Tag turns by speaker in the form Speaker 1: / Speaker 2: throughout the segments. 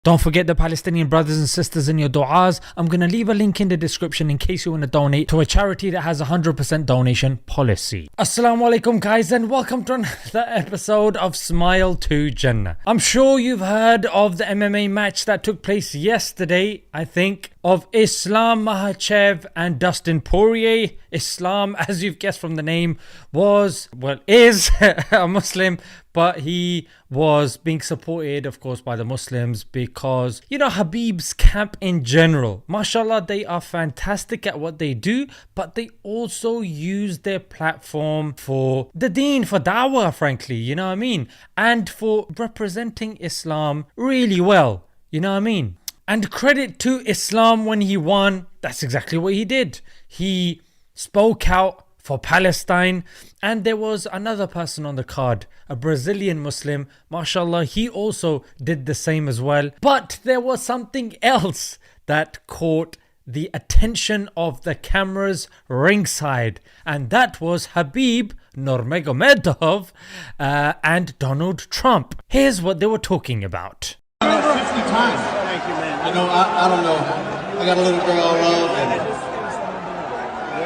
Speaker 1: Don't forget the Palestinian brothers and sisters in your du'as. I'm going to leave a link in the description in case you want to donate to a charity that has a 100% donation policy. Assalamu alaikum guys, and welcome to another episode of Smile to Jannah. I'm sure you've heard of the MMA match that took place yesterday, I think, of Islam Makhachev and Dustin Poirier. Islam, as you've guessed from the name, is a Muslim, but he was being supported, of course, by the Muslims because, Habib's camp in general, mashallah, they are fantastic at what they do, but they also use their platform for the deen, for da'wah, frankly, you know what I mean? And for representing Islam really well, you know what I mean? And credit to Islam when he won, that's exactly what he did. He spoke out for Palestine, and there was another person on the card, a Brazilian Muslim, mashallah, he also did the same as well. But there was something else that caught the attention of the cameras ringside, and that was Khabib Nurmagomedov and Donald Trump. Here's what they were talking about.
Speaker 2: 50 times. Thank you, man. I don't know. I got a little girl I love, and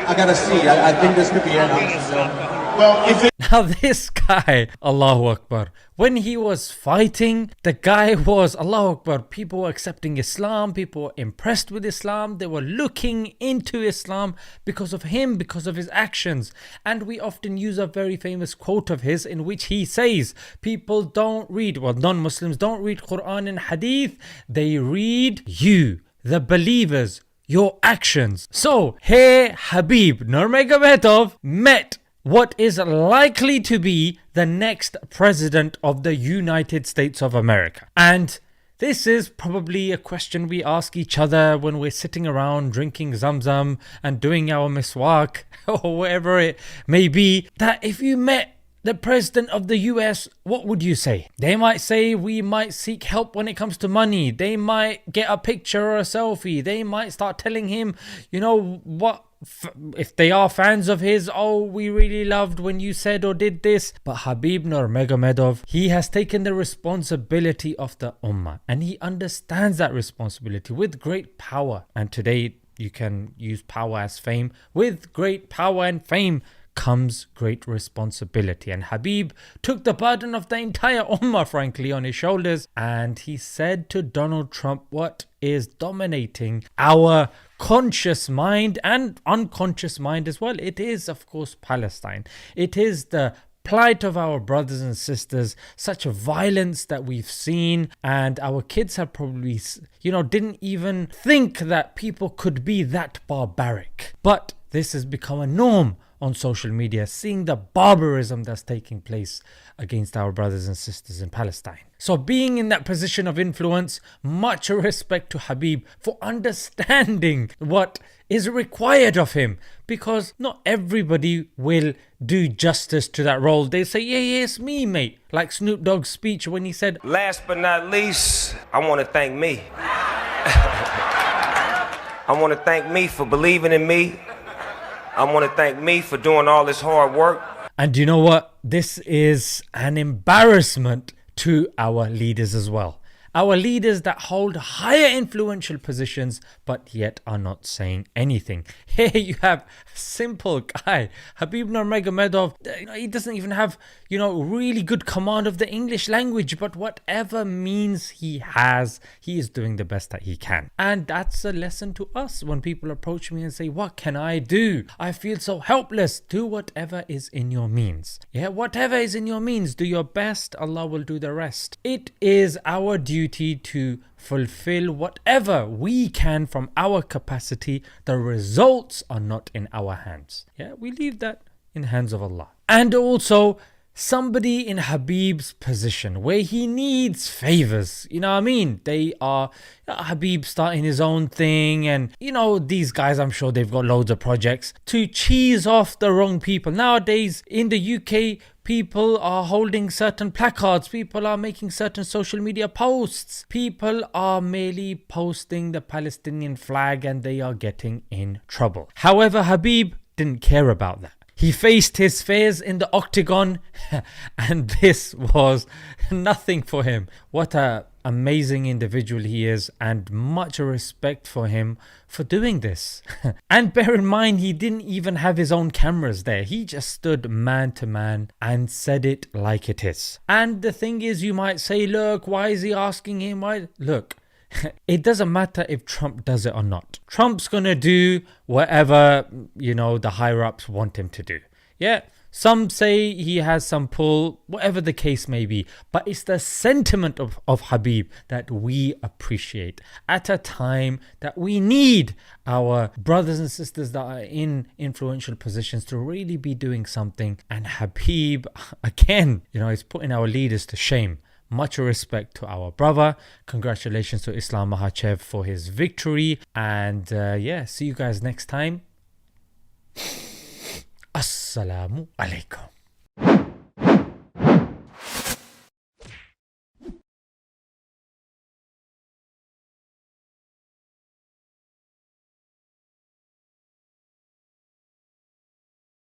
Speaker 2: I gotta see. I think this could be it. Well, if it...
Speaker 1: Now this guy, Allahu Akbar, when he was fighting, the guy was, Allahu Akbar, people were accepting Islam, people were impressed with Islam, they were looking into Islam because of him, because of his actions. And we often use a very famous quote of his in which he says, people don't read, non-Muslims don't read Quran and Hadith, they read you, the believers, your actions. So here Khabib Nurmagomedov met what is likely to be the next president of the United States of America. And this is probably a question we ask each other when we're sitting around drinking zamzam and doing our miswak or whatever it may be, that if you met the president of the US, what would you say? They might say we might seek help when it comes to money. They might get a picture or a selfie. They might start telling him, if they are fans of his, oh, we really loved when you said or did this. But Khabib Nurmagomedov, he has taken the responsibility of the ummah, and he understands that responsibility with great power. And today you can use power as fame. With great power and fame comes great responsibility, and Khabib took the burden of the entire ummah, frankly, on his shoulders, and he said to Donald Trump what is dominating our conscious mind and unconscious mind as well. It is, of course, Palestine. It is the plight of our brothers and sisters, such violence that we've seen, and our kids have probably, didn't even think that people could be that barbaric. But this has become a norm on social media, seeing the barbarism that's taking place against our brothers and sisters in Palestine. So being in that position of influence, much respect to Khabib for understanding what is required of him, because not everybody will do justice to that role. They say, yeah, it's me, mate. Like Snoop Dogg's speech when he said,
Speaker 3: last but not least, I want to thank me. I want to thank me for believing in me. I want to thank me for doing all this hard work.
Speaker 1: And you know what? This is an embarrassment to our leaders as well. Our leaders that hold higher influential positions but yet are not saying anything. Here you have a simple guy, Khabib Nurmagomedov. He doesn't even have, really good command of the English language, but whatever means he has, he is doing the best that he can. And that's a lesson to us when people approach me and say, what can I do? I feel so helpless. Do whatever is in your means. Yeah, whatever is in your means, do your best. Allah will do the rest. It is our duty to fulfill whatever we can from our capacity. The results are not in our hands. Yeah, we leave that in the hands of Allah. And also, somebody in Khabib's position where he needs favors, they are Khabib starting his own thing, and these guys, I'm sure they've got loads of projects to cheese off the wrong people. Nowadays in the UK, people are holding certain placards, people are making certain social media posts, people are merely posting the Palestinian flag and they are getting in trouble. However, Khabib didn't care about that. He faced his fears in the octagon and this was nothing for him. What a amazing individual he is, and much respect for him for doing this. And bear in mind, he didn't even have his own cameras there. He just stood man to man and said it like it is. And the thing is, you might say, look, why is he asking him? Why? Look, it doesn't matter if Trump does it or not. Trump's gonna do whatever, the higher ups want him to do. Yeah, some say he has some pull, whatever the case may be. But it's the sentiment of Khbib that we appreciate at a time that we need our brothers and sisters that are in influential positions to really be doing something. And Khbib, again, is putting our leaders to shame. Much respect to our brother. Congratulations to Islam Makhachev for his victory. And see you guys next time. Assalamu alaikum.